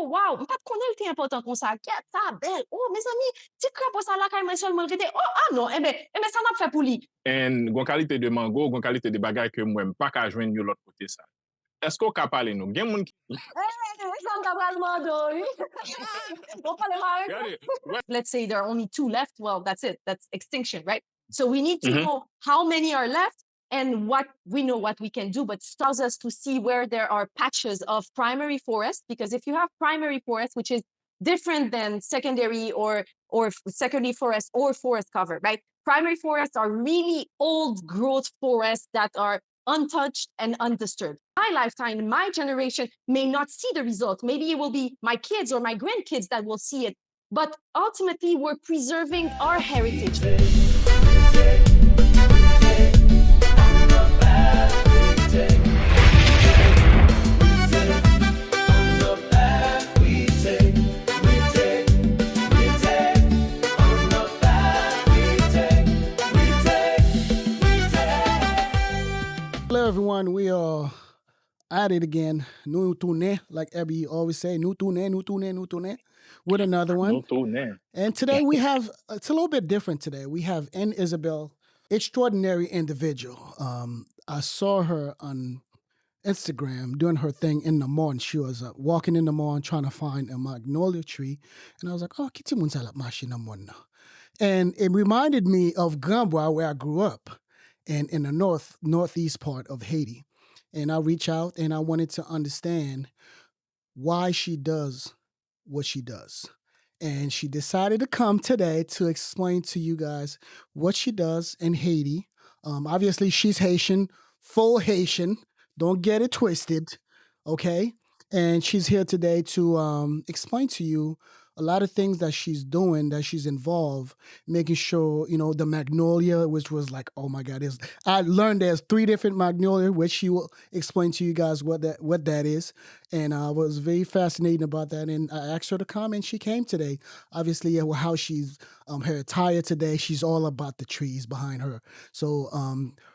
wow, m'pas connaître le important comme ça. Qu'est ça belle. Oh, mes amis, petit crapaud ça là quand même seulement le oh ah non, ça m'a fait pour lui. Et gon qualité de mango, gon qualité de bagay que moi pas ka joindre yo l'autre côté ça. Est-ce qu'on ka parler nous? Gen moun Let's say there are only 2 left. Well, that's it. That's extinction, right? So we need to Mhm. know how many are left and what we know what we can do, but allows us to see where there are patches of primary forest, because if you have primary forest, which is different than secondary or secondary forest or forest cover, right? Primary forests are really old growth forests that are untouched and undisturbed. My lifetime, my generation may not see the result. Maybe it will be my kids or my grandkids that will see it. But ultimately, we're preserving our heritage. Hello, everyone. We are at it again. New tournée, like Abby always say, new tournée, with another one. No tourné. And today we have, it's a little bit different today. We have Anne-Isabelle, extraordinary individual. I saw her on Instagram doing her thing in the morning. She was walking in the morning trying to find a magnolia tree. And I was like, oh, kiti mun salap mashi na morning. And it reminded me of Gambwa, where I grew up, and in the northeast part of Haiti. And I reached out and I wanted to understand why she does what she does. And she decided to come today to explain to you guys what she does in Haiti. Obviously, she's Haitian, full Haitian. Don't get it twisted, okay? And she's here today to explain to you a lot of things that she's doing, that she's involved, making sure, the magnolia, which was like, oh my God, I learned there's 3 different magnolia, which she will explain to you guys what that is. And I was very fascinated about that. And I asked her to come, and she came today. Obviously, how she's her attire today, she's all about the trees behind her. So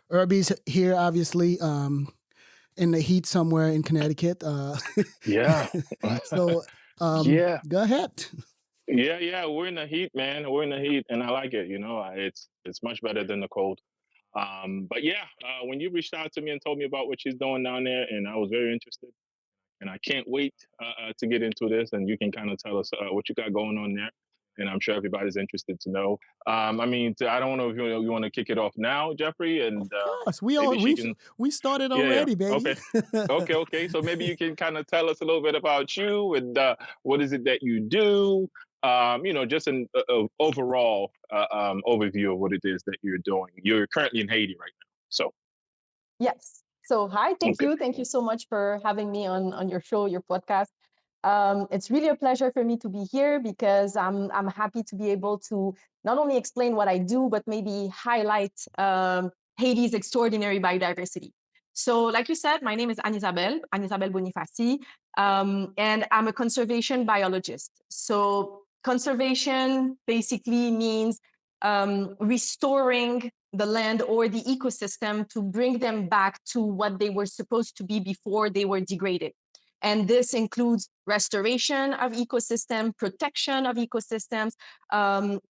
Irby's here, obviously, in the heat somewhere in Connecticut. Yeah. So Yeah. go ahead. Yeah, we're in the heat, man. We're in the heat, and I like it. It's much better than the cold. But yeah, when you reached out to me and told me about what she's doing down there, and I was very interested, and I can't wait to get into this. And you can kind of tell us what you got going on there, and I'm sure everybody's interested to know. I don't know if you want to kick it off now, Jeffrey, and Of course, maybe she can. we started Yeah, already, baby. Okay. So maybe you can kind of tell us a little bit about you and what is it that you do. Just an overall overview of what it is that you're doing. You're currently in Haiti right now, so Yes. So hi, thank okay. you. Thank you so much for having me on your show, your podcast. It's really a pleasure for me to be here because I'm happy to be able to not only explain what I do, but maybe highlight Haiti's extraordinary biodiversity. So, like you said, my name is Anne-Isabelle Bonifassi, and I'm a conservation biologist. So, conservation basically means restoring the land or the ecosystem to bring them back to what they were supposed to be before they were degraded. And this includes restoration of ecosystem, protection of ecosystems,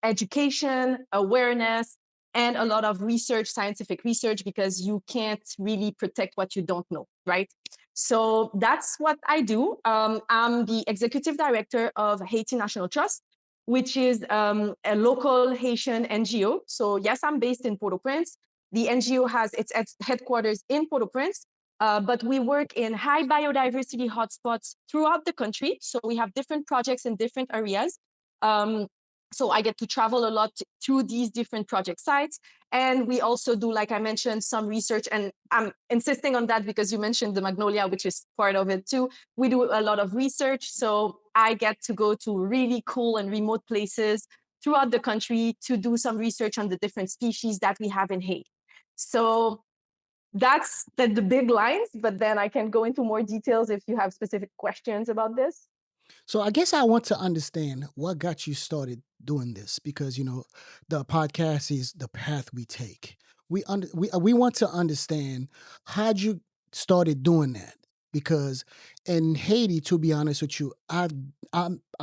education, awareness, and a lot of research, scientific research, because you can't really protect what you don't know, right? So that's what I do. I'm the executive director of Haiti National Trust, which is a local Haitian NGO. So yes, I'm based in Port-au-Prince. The NGO has its headquarters in Port-au-Prince, but we work in high biodiversity hotspots throughout the country. So we have different projects in different areas. So I get to travel a lot through these different project sites. And we also do, like I mentioned, some research. And I'm insisting on that because you mentioned the magnolia, which is part of it too. We do a lot of research. So I get to go to really cool and remote places throughout the country to do some research on the different species that we have in Haiti. So that's the big lines, but then I can go into more details if you have specific questions about this. So I guess I want to understand what got you started doing this, because the podcast is the path we take. We want to understand how'd you started doing that, because in Haiti, to be honest with you, I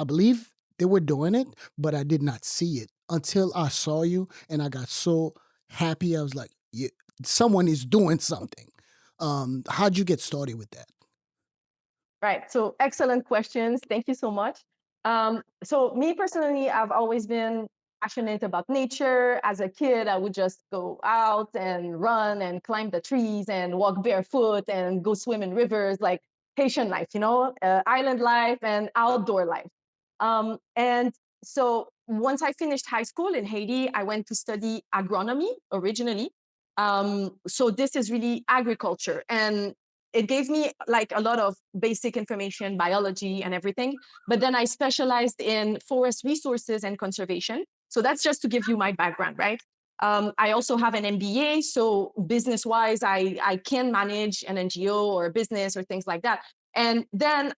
believe they were doing it, but I did not see it until I saw you, and I got so happy. I was like, yeah, someone is doing something. How'd you get started with that? Right. So excellent questions. Thank you so much. So me personally, I've always been passionate about nature. As a kid, I would just go out and run and climb the trees and walk barefoot and go swim in rivers, like Haitian life, island life and outdoor life. And so once I finished high school in Haiti, I went to study agronomy originally. So this is really agriculture, and it gave me like a lot of basic information, biology and everything. But then I specialized in forest resources and conservation. So that's just to give you my background, right? I also have an MBA. So business wise, I can manage an NGO or a business or things like that. And then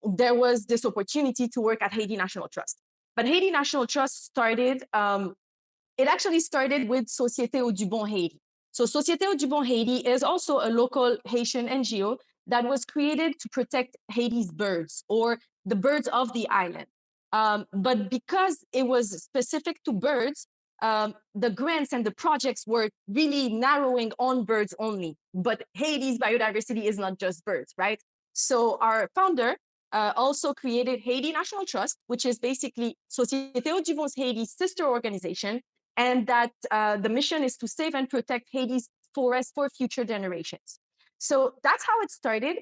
there was this opportunity to work at Haiti National Trust. But Haiti National Trust started, it actually started with Société Audubon Haiti. So Société Audubon Haiti is also a local Haitian NGO that was created to protect Haiti's birds, or the birds of the island. But because it was specific to birds, the grants and the projects were really narrowing on birds only. But Haiti's biodiversity is not just birds, right? So our founder also created Haiti National Trust, which is basically Société Audubon's Haiti's sister organization, and that the mission is to save and protect Haiti's forests for future generations. So that's how it started.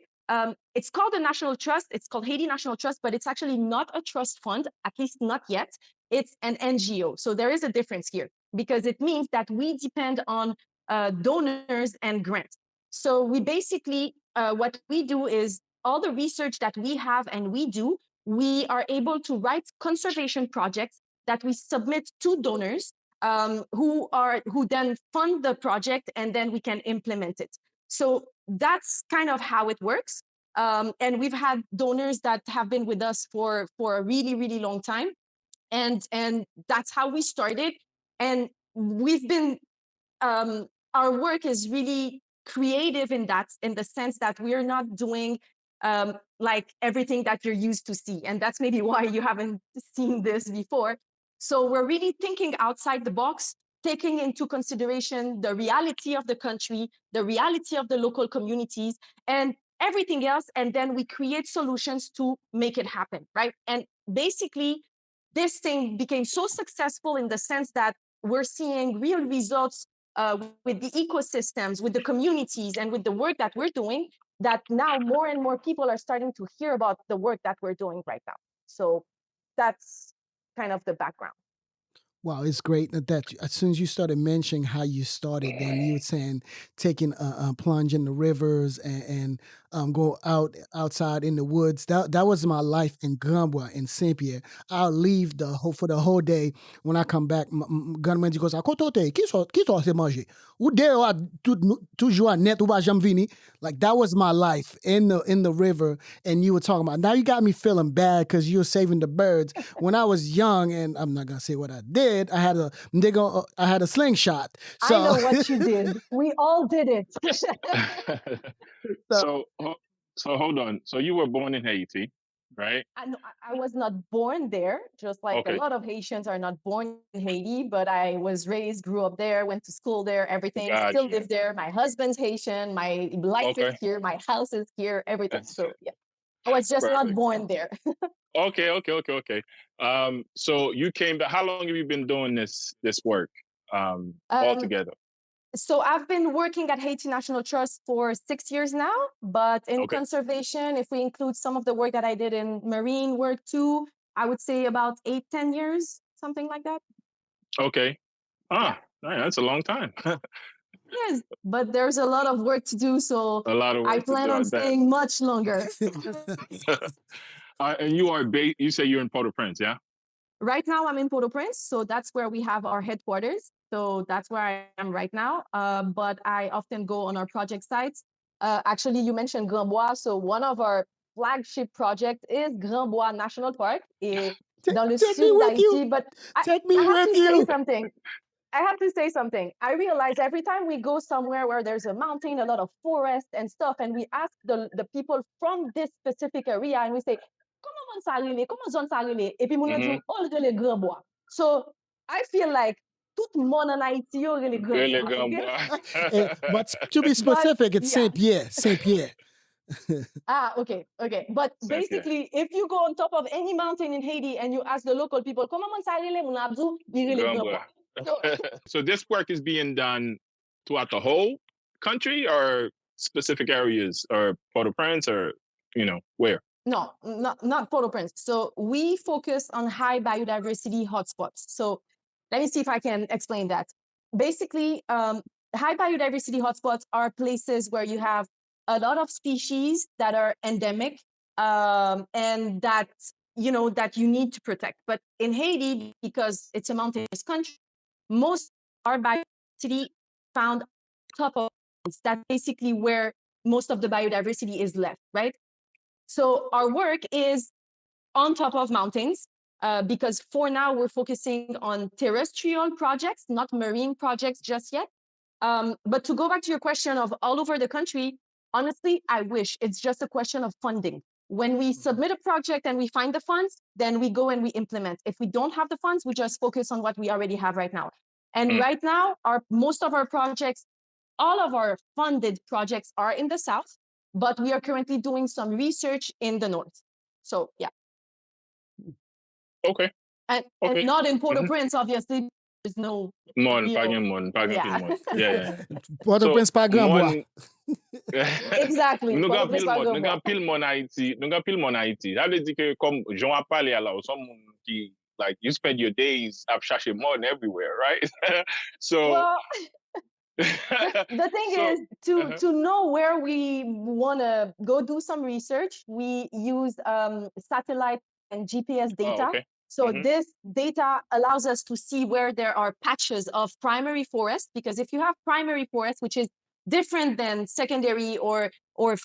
It's called a national trust. It's called Haiti National Trust, but it's actually not a trust fund, at least not yet. It's an NGO. So there is a difference here, because it means that we depend on donors and grants. So we basically, what we do is all the research that we have and we are able to write conservation projects that we submit to donors, who then fund the project, and then we can implement it. So that's kind of how it works. And we've had donors that have been with us for a really, really long time. And that's how we started. And we've been, our work is really creative in the sense that we're not doing like everything that you're used to see. And that's maybe why you haven't seen this before. So we're really thinking outside the box, taking into consideration the reality of the country, the reality of the local communities, and everything else. And then we create solutions to make it happen, right? And basically, this thing became so successful in the sense that we're seeing real results with the ecosystems, with the communities, and with the work that we're doing, that now more and more people are starting to hear about the work that we're doing right now. So that's kind of the background. Wow, it's great that as soon as you started mentioning how you started, then you were saying taking a plunge in the rivers and go outside in the woods. That was my life in Gambwa in Saint Pierre. I'll leave for the whole day. When I come back, gunman goes, "À côté, qui sont se manger? Ou dehors toujours à net ou pas jamais vini." Like that was my life in the river. And you were talking about, now you got me feeling bad because you were saving the birds. When I was young, and I'm not gonna say what I did, I had a slingshot. So I know what you did. We all did it. So, so hold on. So you were born in Haiti, right? I was not born there, just like a Okay. lot of Haitians are not born in Haiti, but I was raised, grew up there, went to school there, everything, still Gotcha. live there. My husband's Haitian, my life is Okay. here, my house is here, everything. That's So yeah, I was just not perfect. born there. Okay. So you came back. How long have you been doing this work altogether? So I've been working at Haiti National Trust for 6 years now, but in Okay. conservation, if we include some of the work that I did in marine work too, I would say about 8-10 years, something like that. Okay. Yeah. Man, that's a long time. Yes, but there's a lot of work to do, so A lot of work I to plan do, I on bet. staying much longer. And you say you're in Port-au-Prince, yeah? Right now, I'm in Port-au-Prince, so that's where we have our headquarters. So that's where I am right now. But I often go on our project sites. Actually, you mentioned Grand Bois, so one of our flagship projects is Grand Bois National Park, et dans le take me sud with you. d'Haïti. But Take me I have with to say you. something. I have to say something. I realize every time we go somewhere where there's a mountain, a lot of forest and stuff, and we ask the people from this specific area, and we say, comment ça rele? Comment zone ça rele? Et puis, moun dit, oh, le Grand Bois. So, I feel like tout monde en Haïti, yo, le Grand Really Bois. good, Okay? boy. But to be specific, it's yeah. Saint Pierre. Saint Pierre. Okay. But basically, if you go on top of any mountain in Haiti and you ask the local people, comment ça rele? Moun abdou, li rele Grand Bois. So this work is being done throughout the whole country or specific areas or Port-au-Prince or, where? No, not Port-au-Prince. So we focus on high biodiversity hotspots. So let me see if I can explain that. Basically, high biodiversity hotspots are places where you have a lot of species that are endemic and that you need to protect. But in Haiti, because it's a mountainous country, most our biodiversity found on top of mountains. That's basically where most of the biodiversity is left, right? So our work is on top of mountains because for now we're focusing on terrestrial projects, not marine projects just yet. But to go back to your question of all over the country, honestly, I wish it's just a question of funding. When we submit a project and we find the funds, then we go and we implement. If we don't have the funds, we just focus on what we already have right now. And right now, most of our projects, all of our funded projects are in the South, but we are currently doing some research in the North. So, yeah. Okay. And not in Port-au-Prince, obviously. There's no Yeah. Port-au-Prince pa Grand Bois. Exactly. Nous avons pile mon Haïti. Ça veut dire que comme Jean a parlé alors, someone qui like you spend your days at chercher mon everywhere, right? So well, the thing is to know where we want to go do some research, we use satellite and GPS data. Okay. So this data allows us to see where there are patches of primary forest, because if you have primary forest, which is different than secondary or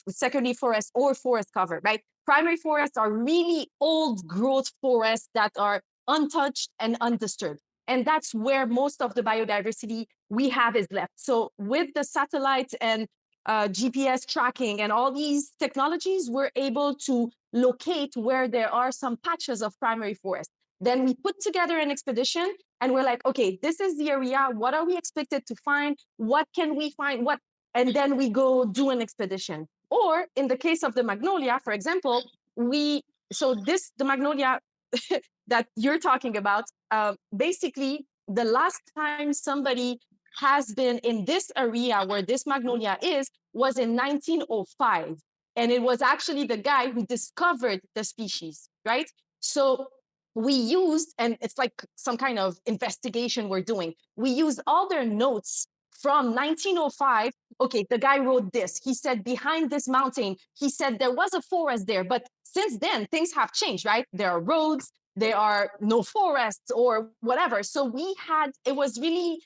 secondary forest or forest cover, right? Primary forests are really old growth forests that are untouched and undisturbed. And that's where most of the biodiversity we have is left. So with the satellite and GPS tracking and all these technologies, we're able to locate where there are some patches of primary forest. Then we put together an expedition and we're like, okay, this is the area. What are we expected to find? What can we find? And then we go do an expedition. Or in the case of the magnolia, for example, the magnolia that you're talking about, basically the last time somebody has been in this area where this magnolia is was in 1905. And it was actually the guy who discovered the species, right? So we used, and it's like some kind of investigation we're doing, we used all their notes from 1905. Okay, the guy wrote this. He said behind this mountain, he said there was a forest there. But since then, things have changed, right? There are roads, there are no forests or whatever. So it was really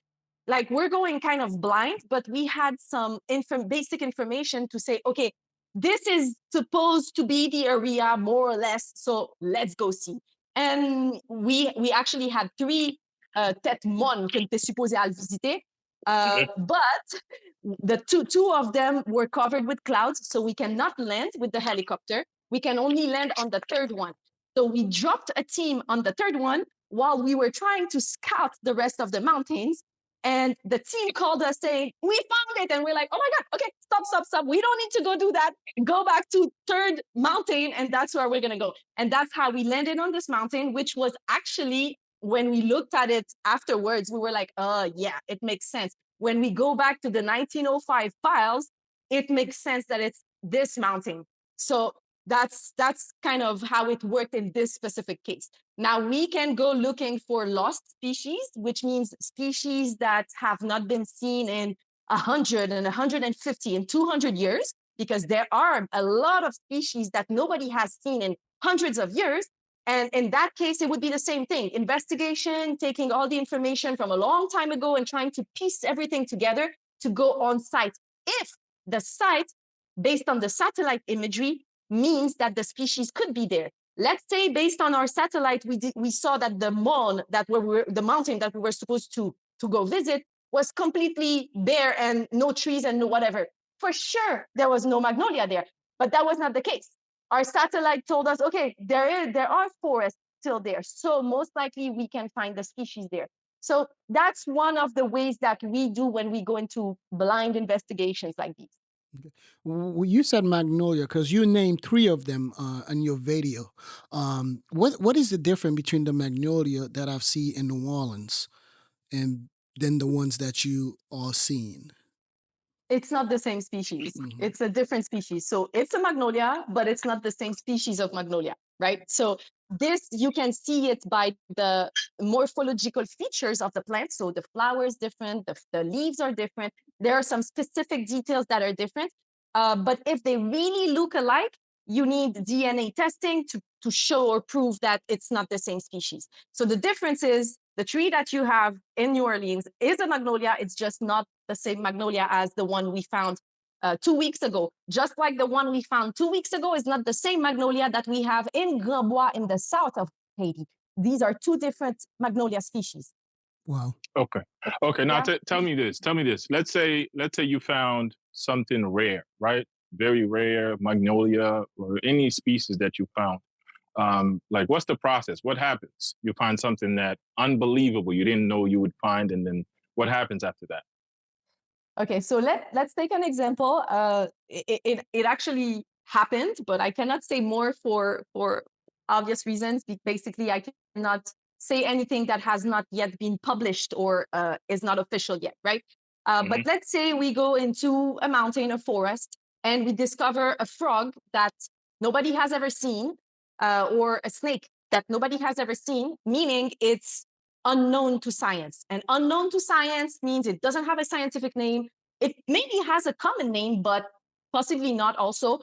like we're going kind of blind, but we had some basic information to say, okay, this is supposed to be the area more or less. So let's go see. And we actually had 3 têtes mônes qu'on était supposé aller visiter. But the two of them were covered with clouds, so we cannot land with the helicopter. We can only land on the 3rd one. So we dropped a team on the 3rd one while we were trying to scout the rest of the mountains. And the team called us saying, we found it. And we're like, oh my God, okay, stop. We don't need to go do that. Go back to 3rd mountain. And that's where we're going to go. And that's how we landed on this mountain, which was actually, when we looked at it afterwards, we were like, yeah, it makes sense. When we go back to the 1905 files, it makes sense that it's this mountain. So that's kind of how it worked in this specific case. Now we can go looking for lost species, which means species that have not been seen in 100 and 150 and 200 years, because there are a lot of species that nobody has seen in hundreds of years. And in that case, it would be the same thing. Investigation, taking all the information from a long time ago and trying to piece everything together to go on site. If the site, based on the satellite imagery, means that the species could be there. Let's say based on our satellite, we saw that the mountain that we were supposed to to go visit was completely bare and no trees and no whatever. For sure, there was no magnolia there, but that was not the case. Our satellite told us, okay, there are forests still there. So most likely we can find the species there. So that's one of the ways that we do when we go into blind investigations like these. Okay. Well, you said magnolia because you named 3 of them in your video. What is the difference between the magnolia that I've seen in New Orleans and then the ones that you are seeing? It's not the same species. Mm-hmm. It's a different species. So it's a magnolia, but it's not the same species of magnolia, right? So this, you can see it by the morphological features of the plant. So the flower is different, the leaves are different. There are some specific details that are different. But if they really look alike, you need DNA testing to show or prove that it's not the same species. So the difference is the tree that you have in New Orleans is a magnolia. It's just not the same magnolia as the one we found 2 weeks ago. Just like the one we found 2 weeks ago is not the same magnolia that we have in Grand Bois in the south of Haiti. These are 2 different magnolia species. Wow. Okay. Okay. Now Yeah. tell me this. Tell me this. Let's say you found something rare, right? Very rare magnolia or any species that you found. Like, what's the process? What happens? You find something that unbelievable you didn't know you would find, and then what happens after that? Okay, so let's take an example. It actually happened, but I cannot say more for obvious reasons. Basically, I cannot say anything that has not yet been published or is not official yet, right? But let's say we go into a mountain or forest and we discover a frog that nobody has ever seen, or a snake that nobody has ever seen, meaning it's unknown to science. And unknown to science means it doesn't have a scientific name. It maybe has a common name, but possibly not also.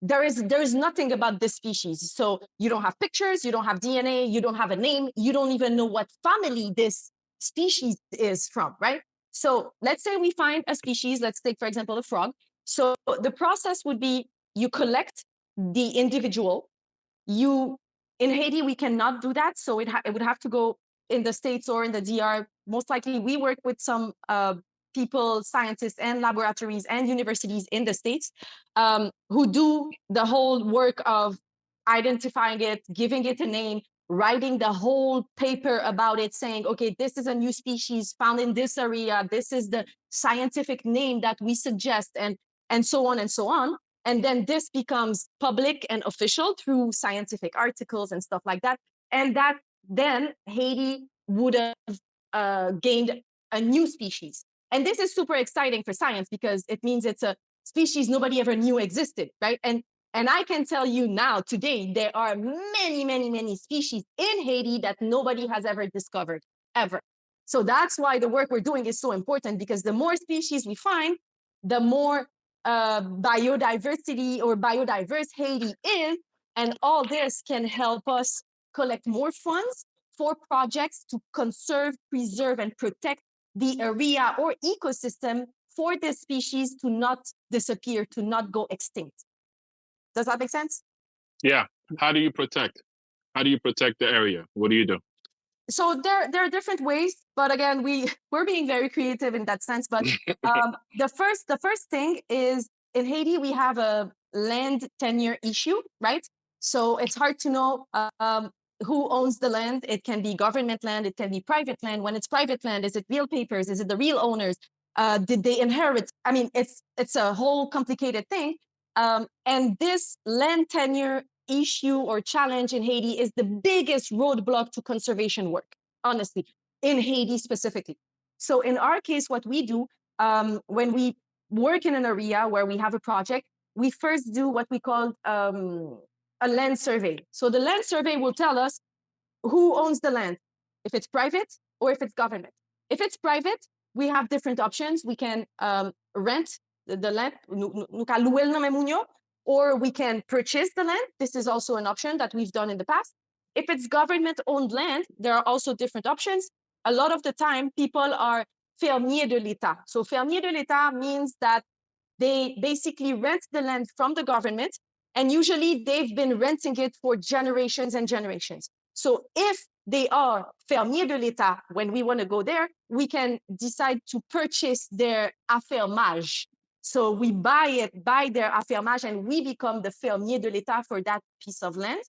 There is nothing about this species. So you don't have pictures, you don't have DNA, you don't have a name, you don't even know what family this species is from, right? So let's say we find a species, let's take, for example, a frog. So the process would be you collect the individual. In Haiti, we cannot do that. So it would have to go in the States or in the DR. Most likely, we work with some people, scientists, and laboratories and universities in the States who do the whole work of identifying it, giving it a name, writing the whole paper about it, saying, okay, this is a new species found in this area. This is the scientific name that we suggest, and so on and so on. And then this becomes public and official through scientific articles and stuff like that. And that then Haiti would have gained a new species. And this is super exciting for science because it means it's a species nobody ever knew existed, right? And I can tell you now, today, there are many, many, many species in Haiti that nobody has ever discovered, ever. So that's why the work we're doing is so important, because the more species we find, the more biodiversity or biodiverse Haiti is. And all this can help us collect more funds for projects to conserve, preserve, and protect the area or ecosystem for this species to not disappear, to not go extinct. Does that make sense? Yeah. How do you protect? How do you protect the area? What do you do? So there are different ways, but again, we're being very creative in that sense. But the first thing is, in Haiti we have a land tenure issue, right? So it's hard to know who owns the land. It can be government land, it can be private land. When it's private land, is it real papers? Is it the real owners? Did they inherit? I mean, it's a whole complicated thing. And this land tenure issue or challenge in Haiti is the biggest roadblock to conservation work, honestly, in Haiti specifically. So in our case, what we do when we work in an area where we have a project, we first do what we call a land survey. So the land survey will tell us who owns the land, if it's private or if it's government. If it's private, we have different options. We can rent the land, or we can purchase the land. This is also an option that we've done in the past. If it's government-owned land, there are also different options. A lot of the time, people are fermiers de l'État. So fermiers de l'État means that they basically rent the land from the government, and usually they've been renting it for generations and generations. So if they are fermiers de l'État, when we want to go there, we can decide to purchase their affermage. So we buy their affermage, and we become the fermier de l'État for that piece of land.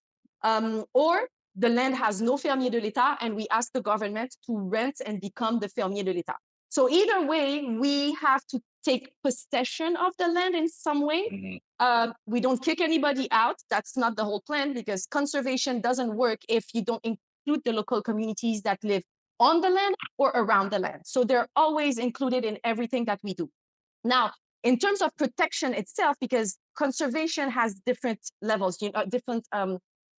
Or the land has no fermier de l'État, and we ask the government to rent and become the fermier de l'État. So either way, we have to take possession of the land in some way. We don't kick anybody out. That's not the whole plan, because conservation doesn't work if you don't include the local communities that live on the land or around the land. So they're always included in everything that we do. Now, in terms of protection itself, because conservation has different levels, different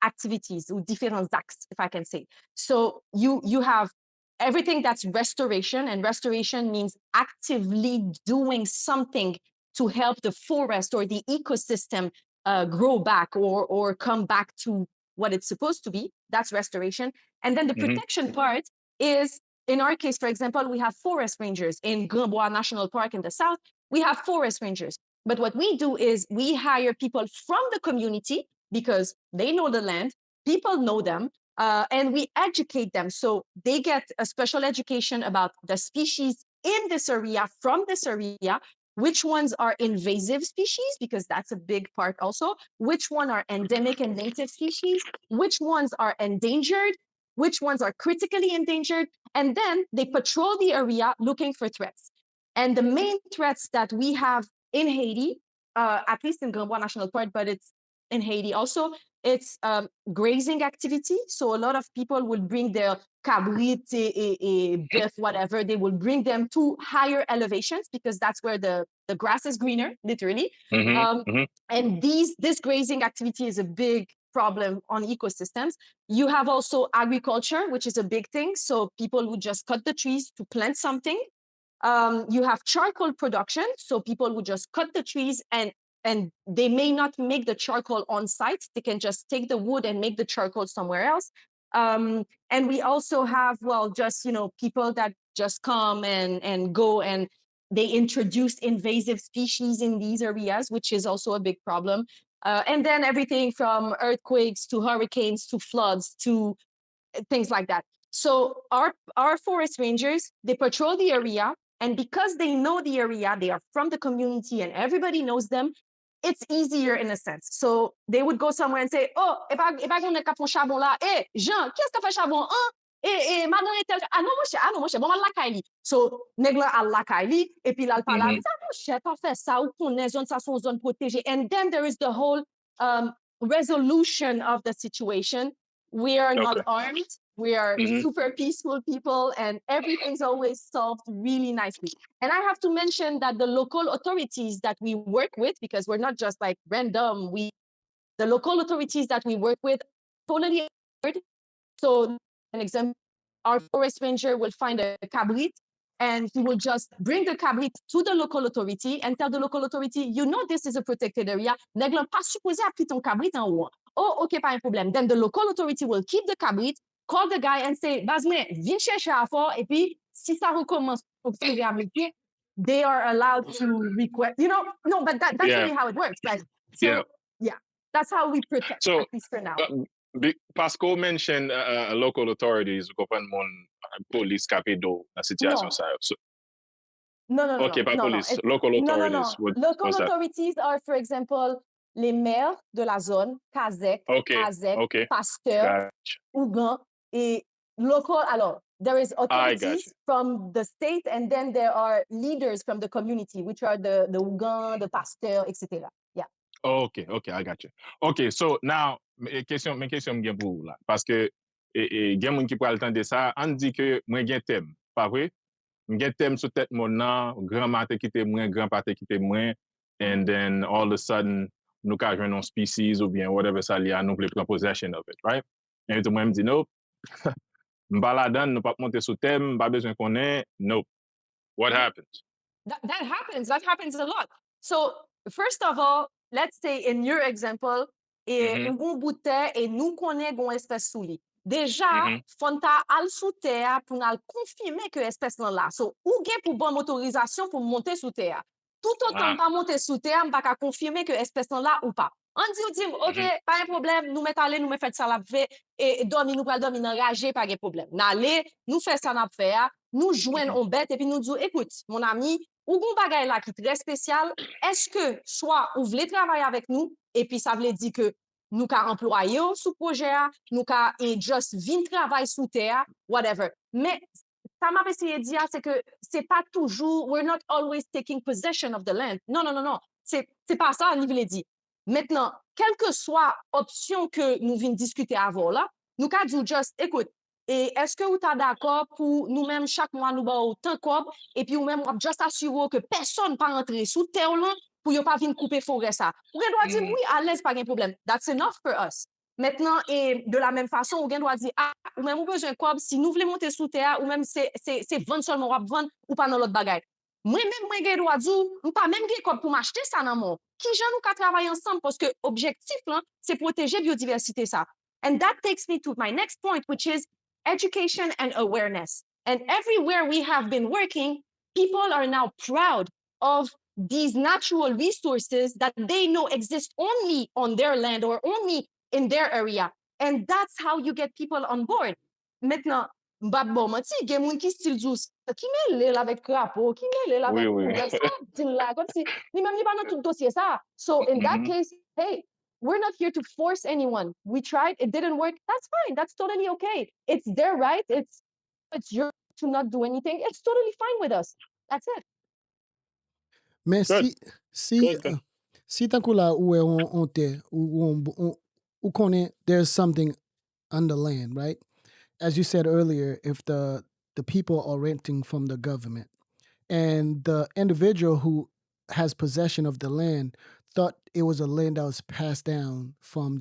activities, ou différents axes, if I can say. So you have everything that's restoration, and restoration means actively doing something to help the forest or the ecosystem grow back or come back to what it's supposed to be. That's restoration. And then the protection part is, in our case, for example, we have forest rangers in Grand Bois National Park in the south. We have forest rangers. But what we do is we hire people from the community because they know the land, people know them, and we educate them. So they get a special education about the species in this area, from this area, which ones are invasive species, because that's a big part also, which one are endemic and native species, which ones are endangered, which ones are critically endangered, and then they patrol the area looking for threats. And the main threats that we have in Haiti, at least in Grand Bois National Park, but it's in Haiti also, it's grazing activity. So a lot of people will bring their cabrit, beef, whatever. They will bring them to higher elevations because that's where the grass is greener, literally. And this grazing activity is a big problem on ecosystems. You have also agriculture, which is a big thing. So people would just cut the trees to plant something. You have charcoal production. So people would just cut the trees and they may not make the charcoal on site. They can just take the wood and make the charcoal somewhere else. And we also have, just, people that just come and go, and they introduce invasive species in these areas, which is also a big problem. And then everything from earthquakes to hurricanes to floods to things like that. So our forest rangers, they patrol the area, and because they know the area, they are from the community and everybody knows them, it's easier in a sense. So they would go somewhere and say, oh, if I go à fond charbon là, Jean, qu'est-ce que fait charbon? Madame est non, mon cher, bon, la Kaili. So, nèg la à la Kaili, et puis là, il parle, ça, mon cher, pas fait ça, ou qu'on est zone, ça, son zone protégée. And then there is the whole resolution of the situation. We are not armed. We are super peaceful people, and everything's always solved really nicely. And I have to mention that the local authorities that we work with, because we're not just like random, the local authorities that we work with totally heard. So, an example, our forest ranger will find a cabrit, and he will just bring the cabrit to the local authority and tell the local authority, this is a protected area. Nèg lan pas supposé appeler ton cabrit en haut. Oh, okay, pas un problème. Then the local authority will keep the cabrit, call the guy and say, Basme, viens chercher à fort, et puis, si ça recommence, they are allowed to request, no, but that's really how it works. Like, so, yeah, that's how we protect, at least for now. Pascal mentioned local authorities, government, police, capital, la situation. No. Okay, by police, local authorities. No. Local authorities are, for example, les maires de la zone, Kazek, Azek, Pasteur, Ougan, et local. Alors, there is authorities from the state, and then there are leaders from the community, which are the Ougan, the Pasteur, etc. Yeah. Okay, I got you. Okay, so now, mes questions bien pour vous là, parce que gen moun ki pral tande ça, on dit que moi gen thème, pas vrai? Gen thème sur tête mon nan, grand matin quitte moi, grand paté quitte moi, and then all of a sudden nous ka joindre une species ou bien whatever ça li a, nous prend possession of it, right? Et tout moi me dit nope. M'baladan, nous pas monter sous thème, pas besoin connaître, nope. What happens? That happens a lot. So first of all, let's say in your example, on bout de terre et nous connaissons une espèce sous lui. Déjà, fonta al sous terre pour nous confirmer que l'espèce là. So, ou gen pour bonne autorisation pour monter sous terre. Tout autant pas monter sous terre, pas confirmer que l'espèce là ou pas. On dit, OK, pas un problème, nous mettons aller, nous mettons ça la fait, et dormir, nous pral dormir, enragé, pas de problème. N'aller, nous faisons ça n'a fait, nous joignons on bête, et puis nous disons, écoute, mon ami, ou gon bagay là qui est très spécial, est-ce que soit vous voulez travailler avec nous, et puis ça veut dire que nous ka employé sous projet, nous ka just vin travail sous terre, whatever. Mais ça m'a essayé de dire, c'est que c'est pas toujours, we're not always taking possession of the land. Non, non, non, non. C'est pas ça, nous voulons dire. Maintenant, quelle que soit option que nous venons discuter avant là, nous ka dit juste, écoute, et est-ce que vous êtes d'accord pour nous-mêmes, chaque mois, nous avons autant de et puis nous-mêmes, on va juste assurer que personne ne peut rentrer sous terre là pour ne pas venir couper forêt ça. Vous doit dire, oui, à l'aise, pas de problème. That's enough for us. Maintenant, et de la même façon, on doit dire, ah, ou même on besoin de quoi, si nous voulons monter sous terre, ou même c'est vendre seulement, on va vendre, ou pas dans l'autre bagaille. Moi-même, moi, dois dire, ou pas même quoi pour m'acheter ça dans mon. Qui j'en nous qu'à travailler ensemble, parce que objectif, là, c'est protéger biodiversité, ça. And that takes me to my next point, which is education and awareness. And everywhere we have been working, people are now proud of these natural resources that they know exist only on their land or only in their area. And that's how you get people on board. Maintenant, bon, menti, il y a des gens qui style douce, qui mêlent avec crapaud, qui mêlent avec ça, comme si, ni même pas dans tout dossier ça. So in that case, hey, we're not here to force anyone. We tried, it didn't work. That's fine. That's totally okay. It's their right. It's your to not do anything. It's totally fine with us. That's it. Mais si tant qu'on là où on terre, où connaît, there's something on the land, right? As you said earlier, if the people are renting from the government and the individual who has possession of the land thought it was a land that was passed down from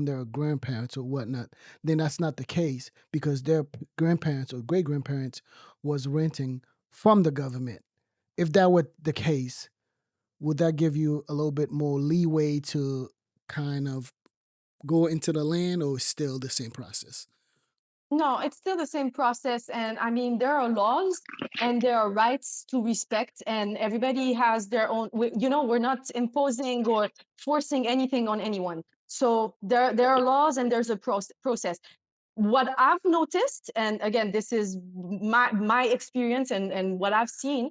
their grandparents or whatnot, then that's not the case because their grandparents or great grandparents was renting from the government. If that were the case, would that give you a little bit more leeway to kind of go into the land, or still the same process? No, it's still the same process. And I mean, there are laws and there are rights to respect, and everybody has their own, we're not imposing or forcing anything on anyone. So there are laws and there's a process. What I've noticed, and again, this is my experience and what I've seen,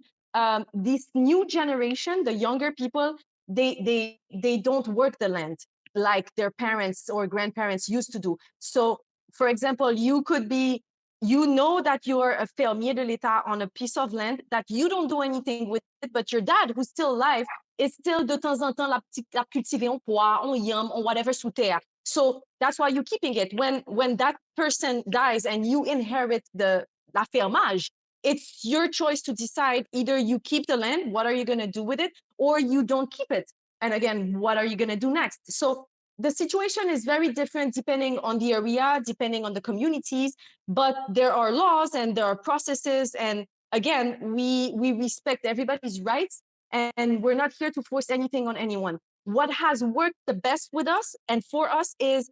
this new generation, the younger people, they don't work the land like their parents or grandparents used to do. So, for example, you could be, that you're a fermier de l'État on a piece of land that you don't do anything with it, but your dad, who's still alive, is still de temps en temps la cultiver en pois, en yam, en whatever sous terre. So that's why you're keeping it. When that person dies and you inherit la fermage, it's your choice to decide either you keep the land, what are you going to do with it, or you don't keep it. And again, what are you going to do next? So the situation is very different depending on the area, depending on the communities, but there are laws and there are processes. And again, we respect everybody's rights, and we're not here to force anything on anyone. What has worked the best with us and for us is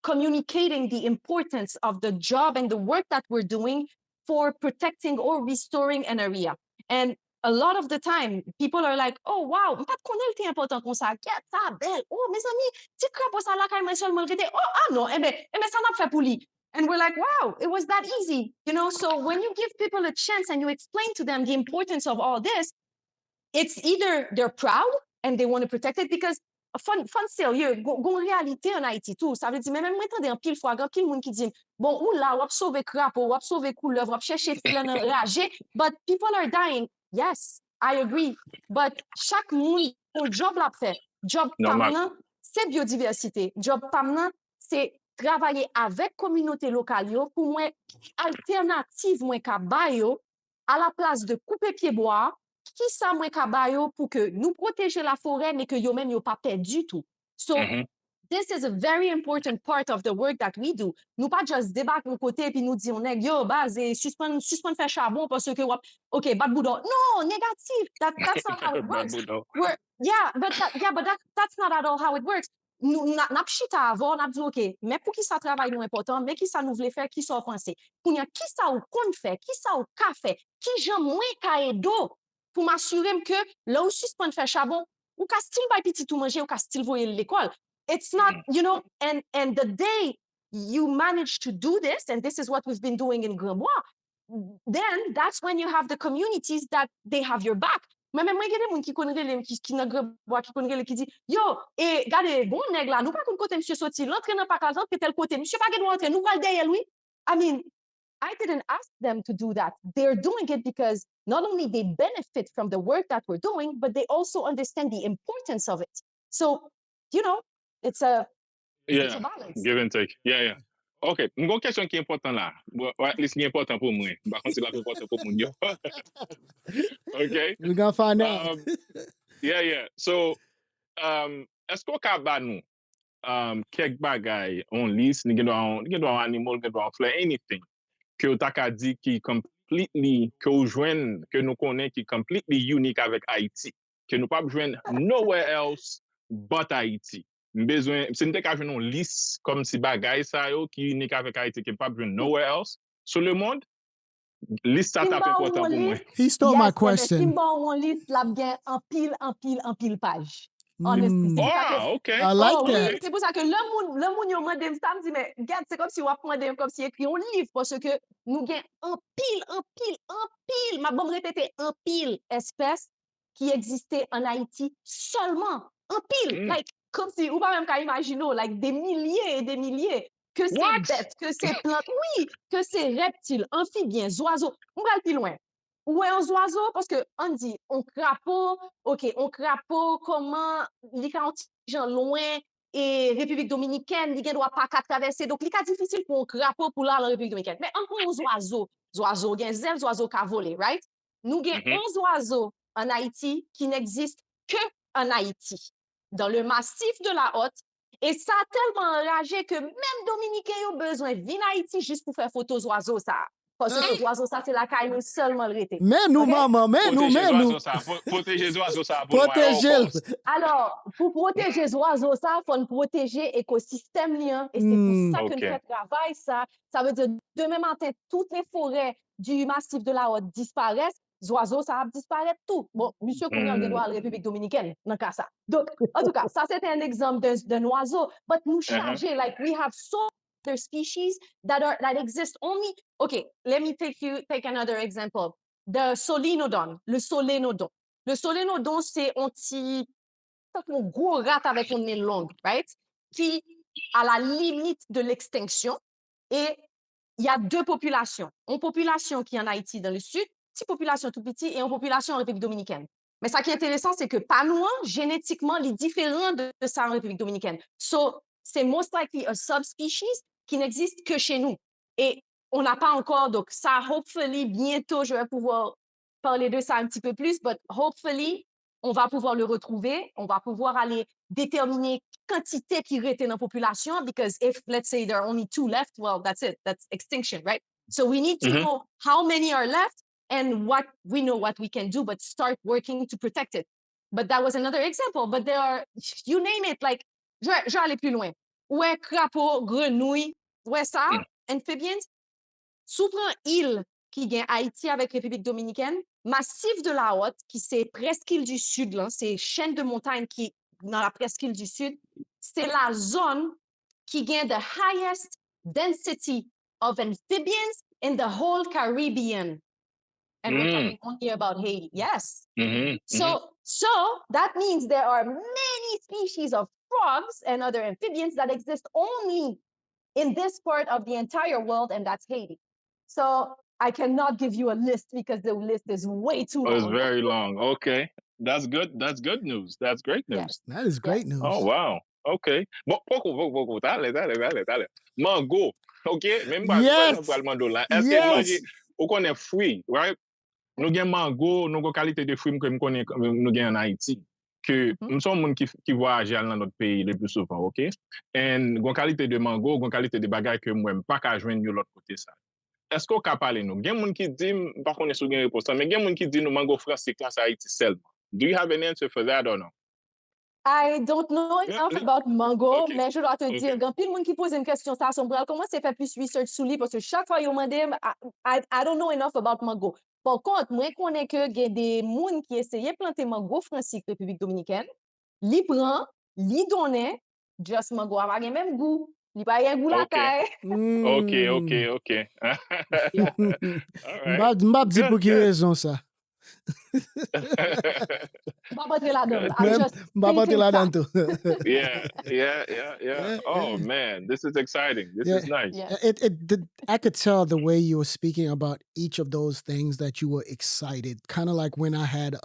communicating the importance of the job and the work that we're doing for protecting or restoring an area. And a lot of the time, people are like, oh, wow, pas de important comme ça. Get ça, belle. Oh, mes amis, ti crapaud ça la caille, seulement rete. Oh, ah non, eh ben, ça n'a fait pour lui. And we're like, wow, it was that easy. So when you give people a chance and you explain to them the importance of all this, it's either they're proud and they want to protect it, because fun sérieux, gon réalité en Haïti tout. Ça veut dire, même moi, t'entends en pile fois, grand pile monde qui dit, bon, ou là, wap sauver crapaud, wap sauver couleuvre, wap chercher filan enragé, but people are dying. Yes, I agree. But chaque monde, son job l'a fait. Job permanent, c'est biodiversité. Job permanent, c'est travailler avec communauté locale yo pour moi alternative moins ka bayo à la place de couper pied bois. Qui ça moins ka bayo pour que nous protéger la forêt mais que yo même yo pas perdre du tout. So this is a very important part of the work that we do. Nous pas just débarquer de côté puis nous dire yo base suspend faire charbon parce que OK, bad boudon. No, negative. That's not how it works. But that's not at all how it works. Nous n'a chita avant, n'a dit OK, mais pour qui ça travail nous important, mais qui ça nous voulait faire, qui ça penser. Pour qui ça ou qu'on fait, qui ça ou ka fait, qui j'en moins ka edo pour m'assurer que là où suspend faire charbon, ou ka still bay petit tout manger, ou ka still voyer l'école. It's not, you know, and the day you manage to do this, and this is what we've been doing in Grand Bois, then that's when you have the communities that they have your back. Mais même moi, il y a des gens qui connaissent qui dans Grand Bois, qui connaissent qui dit, yo, et regardez, bon nèg là, nous pas comme côté monsieur sorti, l'entrée dans pas qu'à l'entrée tel côté, monsieur pas doit entrer, nous pas derrière lui. I mean, I didn't ask them to do that. They're doing it because not only they benefit from the work that we're doing, but they also understand the importance of it. So, you know, it's a balance. Give and take. Yeah. OK, une question qui est importante là. Ou at least qui est important pour moi. Par contre, c'est la plus important pour moi. OK? We're gonna find out. Yeah. So, est-ce qu'on peut ba nous quelques bagailles on liste, ni gen do animal, gen do fleur, anything que ou ta ka di qui completely que ou joine que nous connaît qui completely unique avec Haïti, que nous pas joindre nowhere else but Haïti. Besoin si nous ka joindre une liste comme si bagaille ça yo qui unique avec Haïti qui pas joindre nowhere else sur le monde. Liste ça tape important pour moi. He stole my question. Simba on liste la bien en pile page. Honestly. Okay. I like oui, that. c'est pour ça que le moun yo mande ça me dit mais regarde c'est comme si on prend comme si écrit un livre parce que nous gain en pile ma bonne répéter en pile espèces qui existaient en Haïti seulement en pile like comme si ou pas même qu'à imaginer like des milliers et des milliers que c'est bêtes, que c'est plantes, oui, que c'est reptiles, amphibiens, oiseaux. On va plus loin. Ouais, un oiseau, parce que on dit, on crapaud, comment, les 40 gens loin, et République Dominicaine, il ne doit pas traverser. Donc, il est difficile pour un crapaud pour aller en République Dominicaine. Mais on prend les oiseaux, il y a des oiseaux qui volent, right? Nous avons 11 oiseaux en Haïti qui n'existent que en Haïti, dans le massif de la Haute. Et ça a tellement enragé que même Dominicains ont besoin de venir en Haïti juste pour faire photos aux oiseaux, ça. Parce que les oiseaux, ça, c'est la caille seulement le rété. Mais nous, maman, mais nous. Protéger les oiseaux, ça. Protéger. Alors, pour protéger les oiseaux, ça, il faut protéger l'écosystème. Et c'est pour ça que nous faisons travail, ça. Ça veut dire, demain matin, toutes les forêts du massif de la Haute disparaissent. Les oiseaux, ça va disparaître tout. Bon, monsieur Kounian, il doit à la République Dominicaine, dans le cas ça. Donc, en tout cas, ça, c'était un exemple d'un oiseau. But nous charger, like, we have so other species that exist only. Okay, let me take another example. The solenodon, le solénodon. Le solénodon, c'est un gros rat avec une nez longue, right? Qui à la limite de l'extinction. Et il y a deux populations. Une population qui est en Haïti dans le sud, petite population tout petit, et une population en République dominicaine. Mais ça qui est intéressant, c'est que pas loin, génétiquement, les différents de ça en République dominicaine. So, c'est most likely a subspecies qui n'existe que chez nous. Et on n'a pas encore, donc ça, hopefully, bientôt, je vais pouvoir parler de ça un petit peu plus, but hopefully, on va pouvoir le retrouver, on va pouvoir aller déterminer quantité qui restait dans la population, because if, let's say, there are only 2 left, well, that's it, that's extinction, right? So we need to know how many are left and what we know what we can do, but start working to protect it. But that was another example, but there are, you name it, like, je vais aller plus loin. Ouais, crapaud, grenouille, ouais ça, amphibians, sous prend île qui gagne Haïti avec République dominicaine, massif de la Haute, qui c'est presqu'île du Sud, là, c'est chaîne de montagne qui dans la presqu'île du Sud, c'est la zone qui gagne the highest density of amphibians in the whole Caribbean. And we're talking only about Haiti. Yes. So that means there are many species of frogs and other amphibians that exist only in this part of the entire world, and that's Haiti. So I cannot give you a list because the list is way too long. It's very long. Okay. That's good. That's good news. That's great news. Yes. That is great news. Oh, wow. Okay. Bon, pouco. Dale. Mango. OK? Même pas le mango là. Est-ce que manger ou connaît fruit, right? Nous avons mango, nous avons qualité de fruits que nous avons en Haïti. Que nous sommes des gens qui voyagent dans notre pays le plus souvent, OK? Et nous avons qualité de mango, nous avons qualité de bagages que moi, je ne peux pas joindre de l'autre côté. Ça. Est-ce qu'on peut parler nous? Il y a des gens qui disent, par contre, je ne sais pas réponse, mais il y a des gens qui disent que mango français classe Haïti seulement. Do you have an answer for that or no? I don't know enough about mango, mais je dois te dire, il y a plein de gens qui posent une question, ça, comment c'est faire plus research sur lui, parce que chaque fois, ils me demandent, I don't know enough about mango. Par contre, moi, je connais que il y a des gens qui essayaient de planter mango français République dominicaine. li pran, li donne, just mango a pa gen même goût. Li pa gen goût la Okay. kay. Okay, Mm. okay, okay. Yeah. All right. M'bap di pou Good, ki good. rezon sa. Mpa patre la don. Good, I'm good. just M'bap pate stating la dan facts. tou. Yeah, yeah, yeah, yeah. Yeah, Oh yeah. man, this is exciting. This Yeah. is nice. Yeah. I could tell the way you were speaking about each of those things that you were excited. Kind of like when I had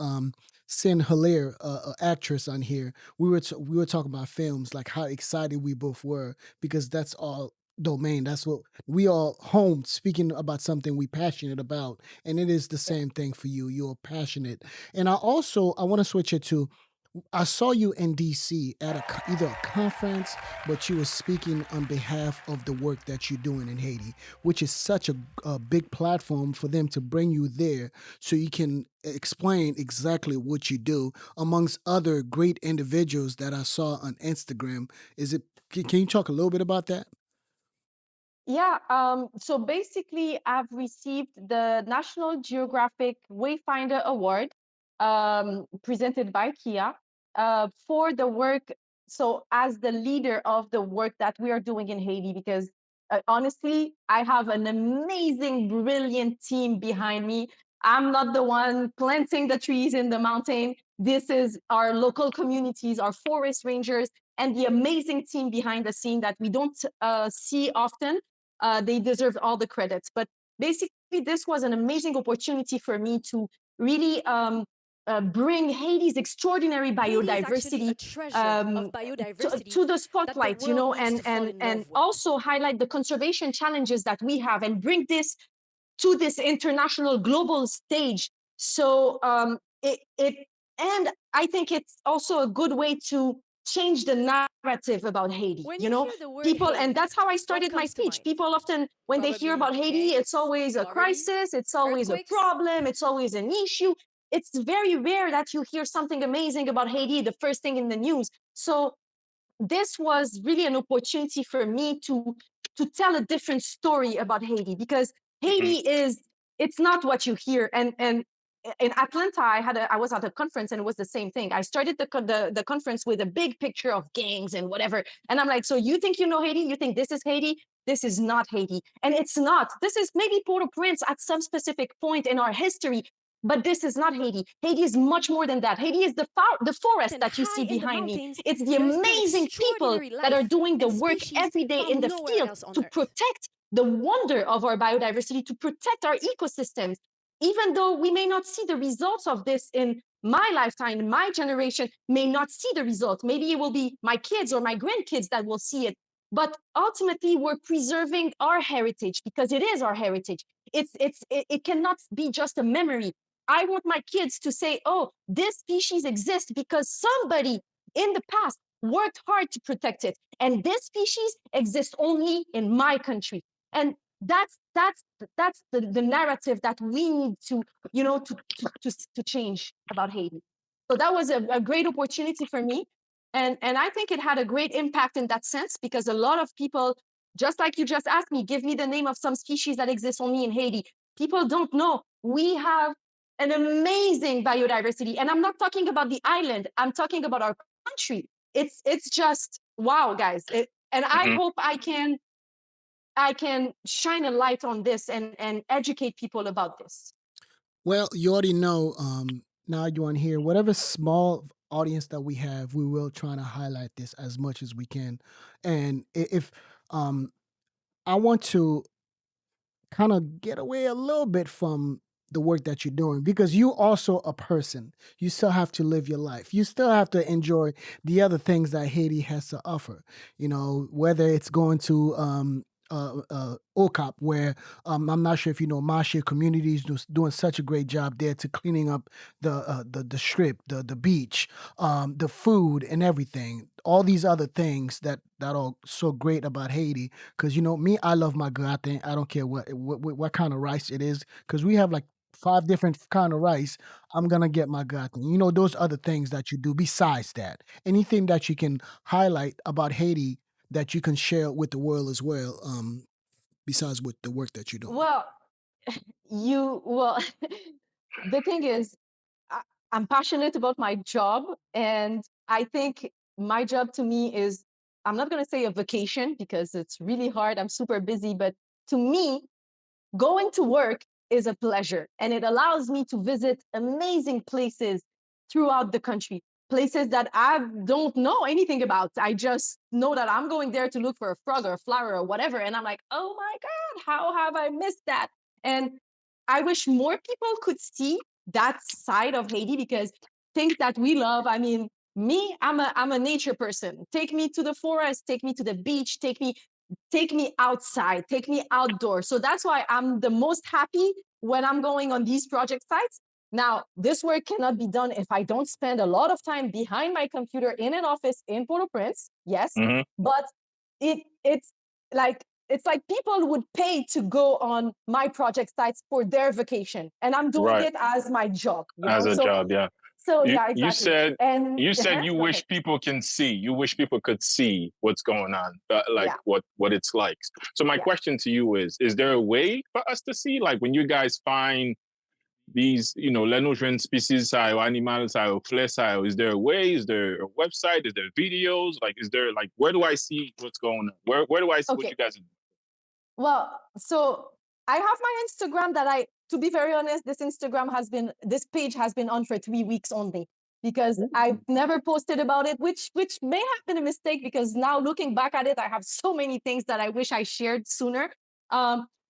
Sin Hilaire, actress, on here. We were talking about films, like how excited we both were because that's all domain. That's what we all home speaking about something we passionate about, and it is the same thing for you. You're passionate, and I want to switch it to. I saw you in DC at either a conference, but you were speaking on behalf of the work that you're doing in Haiti, which is such a big platform for them to bring you there so you can explain exactly what you do amongst other great individuals that I saw on Instagram. Can you talk a little bit about that? Yeah, so basically, I've received the National Geographic Wayfinder Award, presented by Kia, for the work. So, as the leader of the work that we are doing in Haiti, because honestly, I have an amazing, brilliant team behind me. I'm not the one planting the trees in the mountain. This is our local communities, our forest rangers, and the amazing team behind the scene that we don't see often. They deserve all the credits. But basically, this was an amazing opportunity for me to really bring Haiti's extraordinary biodiversity to the spotlight, you know, and also highlight the conservation challenges that we have and bring this to this international global stage. So and I think it's also a good way to change the narrative about Haiti. When You you know, hear the word people, Haiti, and that's how I what started my comes to speech. mind? People often, when they hear about Probably Haiti, it's gangs, always a poverty, crisis, it's always a earthquakes. problem, it's always an issue. It's very rare that you hear something amazing about Haiti the first thing in the news. So this was really an opportunity for me to tell a different story about Haiti, because Mhm. Haiti is, it's not what you hear. And in Atlanta, I was at a conference and it was the same thing. I started the conference with a big picture of gangs and whatever, and I'm like, so you think you know Haiti? You think this is Haiti? This is not Haiti, and it's not. This is maybe Port-au-Prince at some specific point in our history, but this is not Haiti. Haiti is much more than that. Haiti is the forest And that you high see in the behind me. mountains, It's the there is still amazing people extraordinary that are life doing the and work species every day in found the nowhere field else on to Earth. protect the wonder of our biodiversity, to protect our ecosystems. Even though we may not see the results of this in my lifetime, my generation may not see the results. Maybe it will be my kids or my grandkids that will see it. But ultimately, we're preserving our heritage because it is our heritage. It cannot be just a memory. I want my kids to say, oh, this species exists because somebody in the past worked hard to protect it. And this species exists only in my country. And that's the narrative that we need to, you know, to change about Haiti. So that was a great opportunity for me. And I think it had a great impact in that sense, because a lot of people, just like you just asked me, give me the name of some species that exist only in Haiti. People don't know we have an amazing biodiversity. And I'm not talking about the island, I'm talking about our country. It's just wow, guys. And I Mhm. hope I can shine a light on this and educate people about this. Well, you already know. Now you want to hear whatever small audience that we have, we will try to highlight this as much as we can. And if I want to kind of get away a little bit from the work that you're doing, because you also a person. You still have to live your life. You still have to enjoy the other things that Haiti has to offer. You know, whether it's going to OCOP, where I'm not sure if you know, Mashi communities doing such a great job there to cleaning up the strip, the beach, the food and everything. All these other things that are so great about Haiti, because you know me, I love my gratin. I don't care what kind of rice it is, because we have like 5 different kind of rice. I'm gonna get my gratin. You know, those other things that you do besides that. Anything that you can highlight about Haiti that you can share with the world as well. Besides with the work that you're doing. Well, the thing is, I, I'm passionate about my job, and I think my job to me is, I'm not going to say a vacation because it's really hard. I'm super busy, but to me, going to work is a pleasure, and it allows me to visit amazing places throughout the country, places that I don't know anything about. I just know that I'm going there to look for a frog or a flower or whatever, and I'm like, oh my God, how have I missed that? And I wish more people could see that side of Haiti, because things that we love, I mean, me, I'm a nature person. Take me to the forest, take me to the beach, take me outside, take me outdoors. So that's why I'm the most happy when I'm going on these project sites. Now, this work cannot be done if I don't spend a lot of time behind my computer in an office in Port-au-Prince. Yes, but it's like people would pay to go on my project sites for their vacation, and I'm doing Right. it as my job. As a job, yeah. So You, yeah, you exactly. said And you said you go wish ahead. people can see. You wish people could see what's going on, like Yeah. what it's like. So my Yeah. question to you is there a way for us to see, like when you guys find these, lenogene species or animals or flea style, is there a way? Is there a website? Is there videos? Like, is there like, where do I see what's going on? Where do I see what Okay. you guys are doing? Well, so I have my Instagram that to be very honest, this page has been on for 3 weeks only, because I've never posted about it, which may have been a mistake, because now looking back at it, I have so many things that I wish I shared sooner.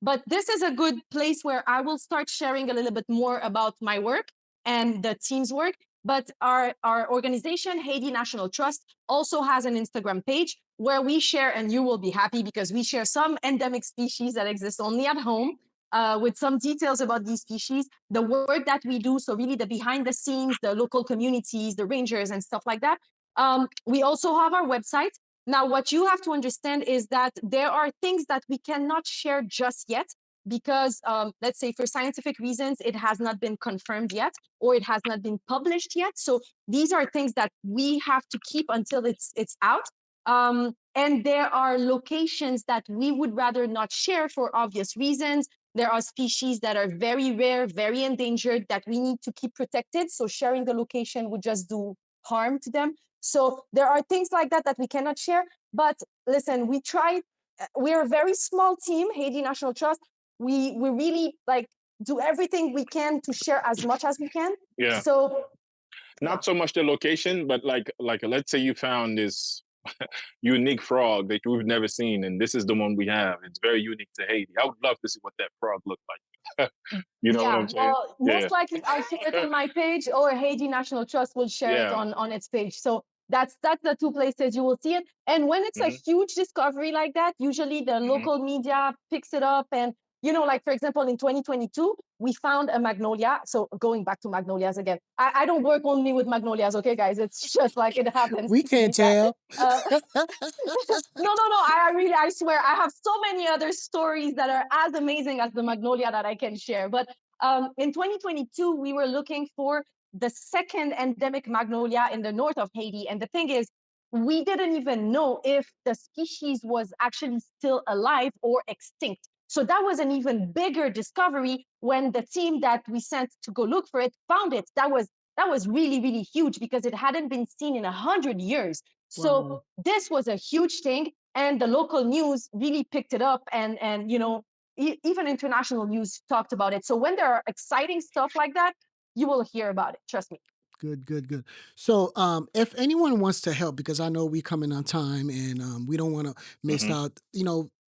But this is a good place where I will start sharing a little bit more about my work and the team's work. But our organization, Haiti National Trust, also has an Instagram page where we share, and you will be happy because we share some endemic species that exist only at home, with some details about these species, the work that we do. So really the behind the scenes, the local communities, the rangers and stuff like that. We also have our website. Now, what you have to understand is that there are things that we cannot share just yet, because let's say for scientific reasons, it has not been confirmed yet, or it has not been published yet. So these are things that we have to keep until it's out. And there are locations that we would rather not share for obvious reasons. There are species that are very rare, very endangered, that we need to keep protected. So sharing the location would just do harm to them. So there are things like that we cannot share. But listen, we try. We're a very small team, Haiti National Trust. We really do everything we can to share as much as we can. Yeah. So not so much the location, but like let's say you found this unique frog that you've never seen, and this is the one we have. It's very unique to Haiti. I would love to see what that frog looked like. You know what I'm saying? Well, most likely I'll share it on my page, or Haiti National Trust will share it on its page. So that's the two places you will see it. And when it's a huge discovery like that, usually the local media picks it up. And like for example, in 2022, we found a magnolia. So going back to magnolias again, I don't work only with magnolias, okay, guys? It's just like it happens. We can't tell. No. I swear, I have so many other stories that are as amazing as the magnolia that I can share. But in 2022, we were looking for the second endemic magnolia in the north of Haiti. And the thing is, we didn't even know if the species was actually still alive or extinct. So that was an even bigger discovery when the team that we sent to go look for it found it. That was really, really huge, because it hadn't been seen in 100 years. So this was a huge thing, and the local news really picked it up, and even international news talked about it. So when there are exciting stuff like that, you will hear about it. Trust me. Good. So, if anyone wants to help, because I know we coming on time, and we don't want to miss out,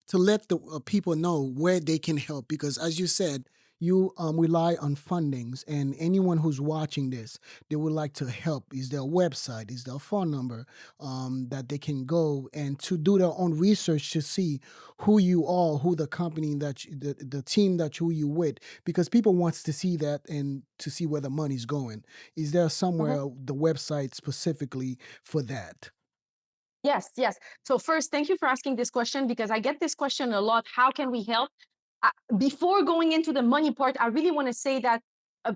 to let the people know where they can help, because as you said, you rely on fundings, and anyone who's watching this, they would like to help. Is there a website? Is there a phone number that they can go and to do their own research to see who you are, who the company the team that you with, because people wants to see that and to see where the money's going. Is there somewhere the website specifically for that? Yes. So first, thank you for asking this question, because I get this question a lot. How can we help? Before going into the money part, I really want to say that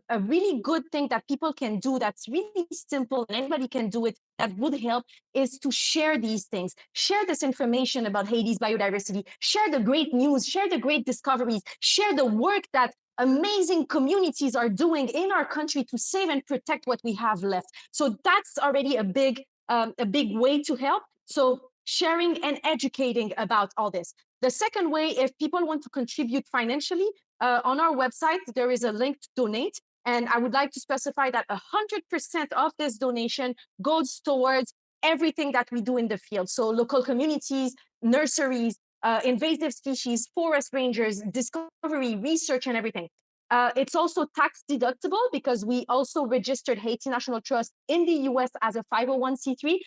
a really good thing that people can do, that's really simple, and anybody can do it, that would help, is to share these things. Share this information about Haiti's biodiversity. Share the great news. Share the great discoveries. Share the work that amazing communities are doing in our country to save and protect what we have left. So that's already a big a big way to help. So sharing and educating about all this. The second way, if people want to contribute financially, on our website, there is a link to donate. And I would like to specify that 100% of this donation goes towards everything that we do in the field. So local communities, nurseries, invasive species, forest rangers, discovery, research, and everything. It's also tax deductible because we also registered Haiti National Trust in the US as a 501c3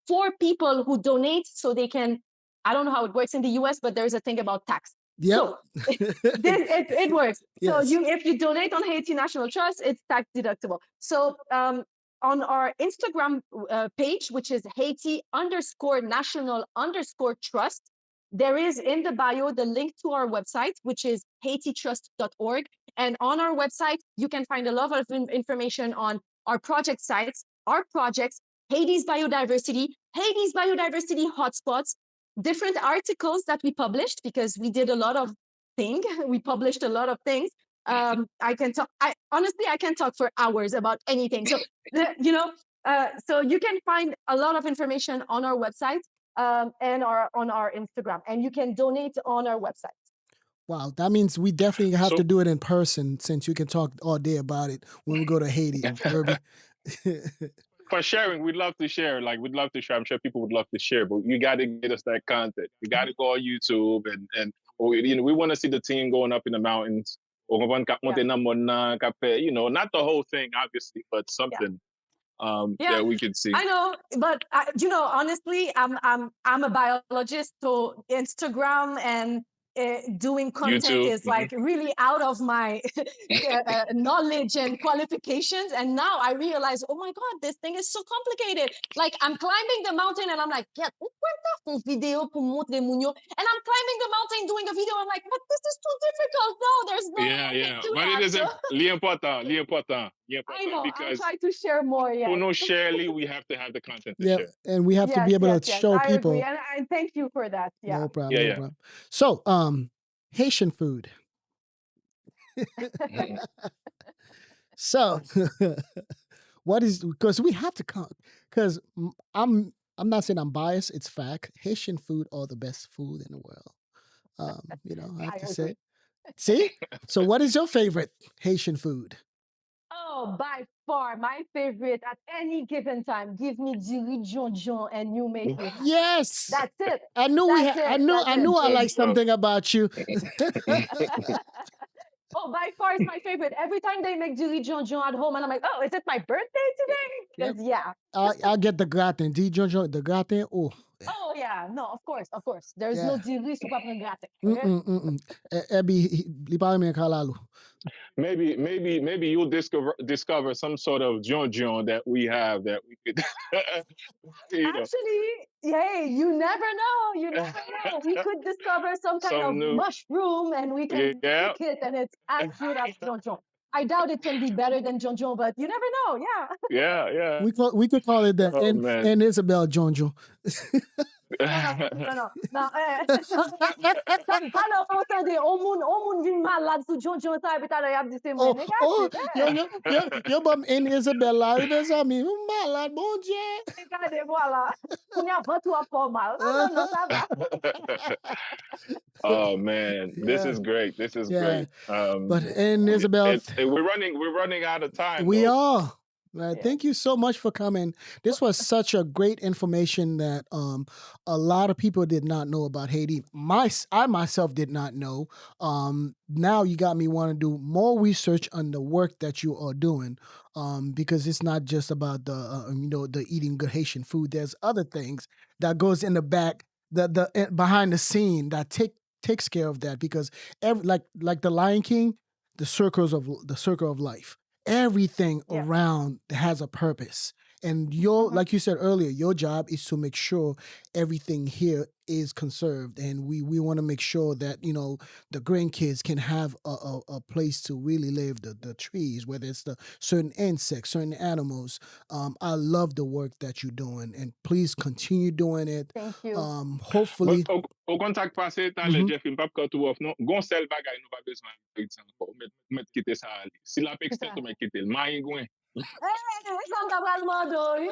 for people who donate so they can, I don't know how it works in the US, but there's a thing about tax. Yep. So it works. Yes. So if you donate on Haiti National Trust, it's tax deductible. So on our Instagram page, which is Haiti_National_Trust, there is in the bio the link to our website, which is haititrust.org. And on our website, you can find a lot of information on our project sites, our projects, Haiti's biodiversity hotspots, different articles that we published because we did a lot of things. We published a lot of things. I can talk. Honestly, I can talk for hours about anything. So so you can find a lot of information on our website and on our Instagram, and you can donate on our website. Wow, that means we definitely have to do it in person since you can talk all day about it when we go to Haiti, Irby. For sharing, we'd love to share. Like, we'd love to share. I'm sure people would love to share, but you got to get us that content. You got to go on YouTube and we want to see the team going up in the mountains. Not the whole thing, obviously, but something that we can see. I know, but honestly, I'm a biologist, so Instagram and doing content YouTube, is like really out of my knowledge and qualifications. And now I realize, oh my God, this thing is so complicated. Like I'm climbing the mountain and I'm like, yeah, video pour montrer Munyo. And I'm climbing the mountain doing a video. I'm like, but this is too difficult. No, there's no way to but it is l'important. I know, I'm trying to share more. Yeah. For Shirley, we have to have the content to share. And we have to be able to show people. I agree. And thank you for that. Yeah. No problem. No problem. So, Haitian food. So, what is, because we have to come, because I'm not saying I'm biased. It's fact. Haitian food are the best food in the world. I have to say. See? So what is your favorite Haitian food? Oh, by far, my favorite at any given time. Give me du riz jonjon and you make me happy. Yes. That's it. I knew I like something about you. Oh, by far it's my favorite. Every time they make du riz jonjon at home and I'm like, oh, is it my birthday today? Because I'll get the gratin. Du riz jonjon, the gratin. Oh. Oh yeah, no, of course. There's no du riz sou pa pren gratin. Okay? Maybe you'll discover some sort of jonjon that we have that we could. Actually, hey, you never know. We could discover some kind of mushroom and we can make it, and it's as good as jonjon. I doubt it can be better than jonjon, but you never know. Yeah. We could call it that. Anne-Isabelle jonjon. No. Alors, entendez, on moun vin malade sou jonjon sa, et puis t'as l'air dit c'est moi négatif. Yo bam Anne-Isabelle là, mes amis, malade, bon Dieu. Regardez, voilà. On y a 23 pas mal. Non, ça va. Oh man, this is great. This is great. But Anne-Isabelle, we're running out of time. We are. Thank you so much for coming. This was such a great information that a lot of people did not know about Haiti. I myself did not know. Now you got me want to do more research on the work that you are doing, because it's not just about the eating good Haitian food. There's other things that goes in the back, the behind the scene that takes care of that, because like the Lion King, the circle of life. Everything around has a purpose. And like you said earlier, your job is to make sure everything here is conserved. And we want to make sure that, the grandkids can have a place to really live, the trees, whether it's the certain insects, certain animals. I love the work that you're doing, and please continue doing it. Thank you. Hopefully. Au contact passé, t'as le Jeff, pas que tout off, non? Gon sel bagay, nous pas besoin de mettre ça encore. Mettre quitter ça. Si la pexte, tu mets quitter le maïn, Ça m'a pas demandé.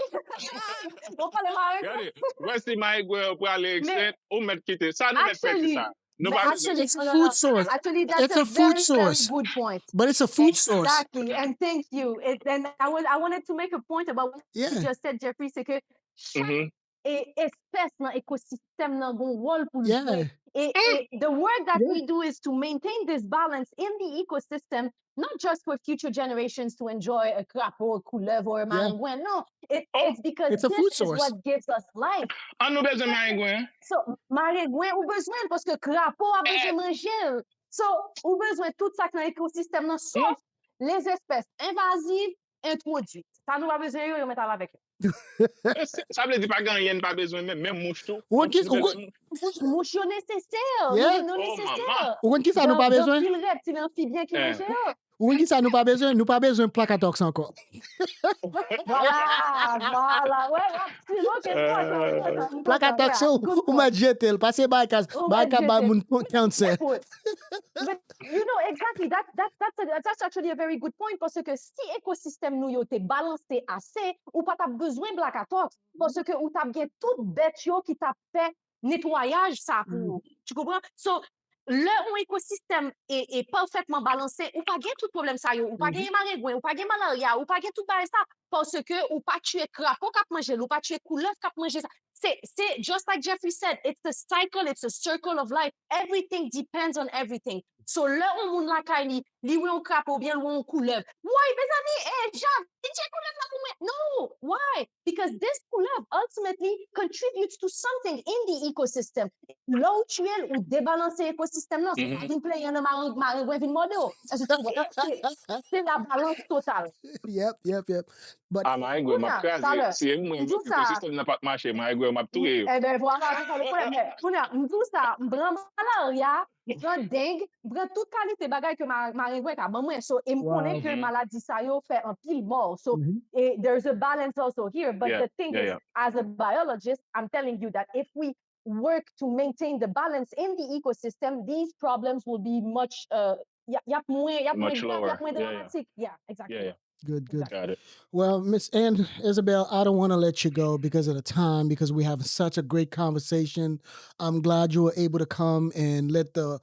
On parle de Regardez, voici Maïgoué pour aller extrait, ou mettre quitter. Ça, nous mettre prêter ça. Nous pas Actually, It's a food source. Actually, that's It's a a food very, source. very good point. But it's a food source. Exactly, and thank you. And I wanted to make a point about what you Yeah. just said, Jeffrey. C'est que chaque Mhm. espèce dans l'écosystème n'a un rôle pour le Yeah. jouer. Et the work that we do is to maintain this balance in the ecosystem, not just for future generations to enjoy a crapaud, a couleuvre, or a maringouin. No, it's because It's a this food is source. what gives us life. Ah, nous besoin Maïgoué. So, maringouin ou besoin parce que crapaud a besoin de manger. So, ou besoin tout ça dans l'écosystème, non, sauf les espèces invasives introduites. Ça nous a besoin de mettre avec eux. Ça veut dire pas gagner, pas besoin même mouche tout. Ou qui Mouche yo nécessaire, Yeah. non Oh, nécessaire. ou qui ça nous pas besoin? Pile reptile amphibien qui mange eux. Ou qui ça nous pas besoin? Nous pas besoin de placatox encore. Voilà, ouais, absolument, qu'est-ce que Placatox ou m'a jeté, passer by cause by moun cancer. But you know exactly that's actually a very good point parce que si écosystème nous yo te balancé assez ou pas t'as besoin de placatox parce que ou t'as bien tout bête yo qui t'a fait nettoyage ça pour tu comprends so le écosystème est parfaitement balancé ou pas gain tout problème ça yo ou pas gain maringouin ou pas gain malaria ou pas gain tout ça parce que ou pas tuer crapaud cap manger ou pas tuer couleuvre cap manger ça c'est just like Jeffrey said, it's a cycle, it's a circle of life. Everything depends on everything. So, là, on moun la kaili, li ou crapaud, bien ou couleuvre. Why, mes amis, Jean, couleuvre la pour moi? No, why? Because this couleuvre ultimately contributes to something in the ecosystem. Là où tu es, ou débalancer l'écosystème, non, c'est pas d'une play, un maringouin vin modèle. C'est la balance totale. Yep. But ah, Maïgoué, m'a crasé. Si moi, l'écosystème n'a pas marché, Maïgoué m'a tué. Eh ben voilà, c'est ça le problème. Kounya, m'dou ça, m'bran malaria, m'bran dengue, m'bran toute qualité bagay que maringouin ka ban mwen. So, et m'konne que maladie sa yo fait un pile mort. So, there's a balance also here. But the thing is, as a biologist, I'm telling you that if we work to maintain the balance in the ecosystem, these problems will be much Much lower. dramatic. Yeah, exactly. Yeah. Good. Got it. Well, Miss Anne-Isabelle, I don't want to let you go because of the time, because we have such a great conversation. I'm glad you were able to come and let the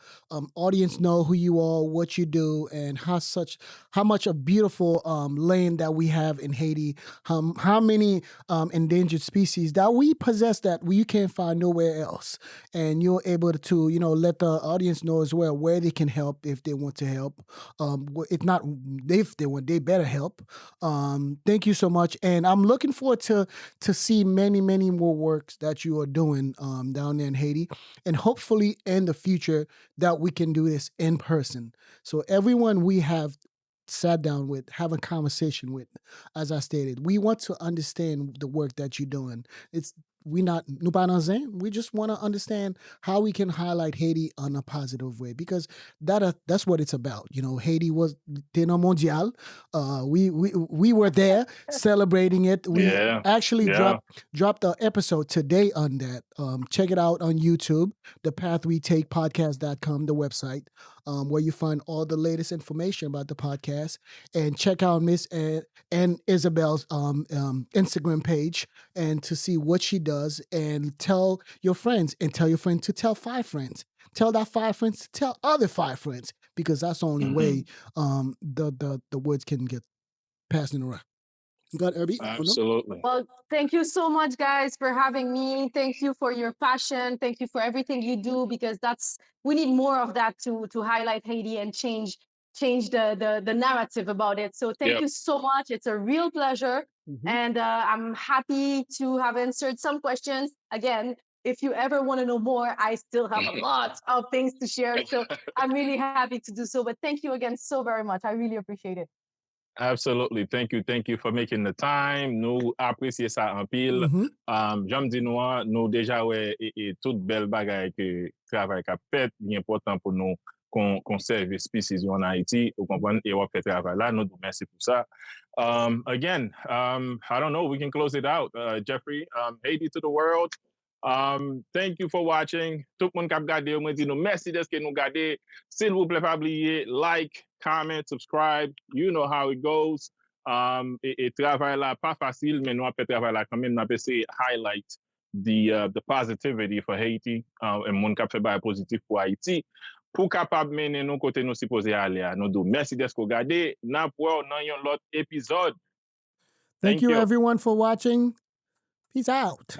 audience know who you are, what you do, and how much a beautiful land that we have in Haiti. How many endangered species that we possess that you can't find nowhere else, and you're able to let the audience know as well where they can help if they want to help. If not, if they want, they better help. Thank you so much, and I'm looking forward to see many more works that you are doing down there in Haiti, and hopefully in the future that we can do this in person. So everyone we have sat down with, have a conversation with, as I stated, we want to understand the work that you're doing. We just want to understand how we can highlight Haiti in a positive way, because that's what it's about. Haiti was Teno Mondial. We were there celebrating it. We actually dropped an episode today on that. Check it out on YouTube, thepathwetakepodcast.com, the website, where you find all the latest information about the podcast. And check out Miss Anne-Isabelle's Instagram page, and to see what she does, and tell your friends, and tell your friend to tell 5 friends. Tell that 5 friends to tell other 5 friends, because that's the only way the words can get passing around. Got Irby? Absolutely. Well, thank you so much, guys, for having me. Thank you for your passion. Thank you for everything you do, because we need more of that to highlight Haiti and change the narrative about it. So thank you so much. It's a real pleasure. And I'm happy to have answered some questions. Again, if you ever want to know more, I still have a lot of things to share. So I'm really happy to do so. But thank you again so very much. I really appreciate it. Absolutely. Thank you for making the time. Nous apprécier ça en pile. J'aime dire nous déjà et toute belle bagaille que travail qu'a fait, bien important pour nous conserver species en Haïti. Vous comprenez? Et on fait travail là. Nous merci pour ça. Again, I don't know. We can close it out. Jeffrey, Haiti to the world. Thank you for watching. Tout le monde qui a regardé, on dit nous merci de ce que nous regardez. S'il vous plaît, pas oublier, like, comment, subscribe. You know how it goes. Et travail là pas facile, mais nous après travail là quand même, nous avons essayé highlight the positivity for Haiti, et mon cap fait bail positif pour Haïti, pour capable mener nous côté nous supposé aller à nous deux. Merci d'être regardé. N'a pour dans un autre épisode. Thank Thank you, you. everyone, for watching. Peace out.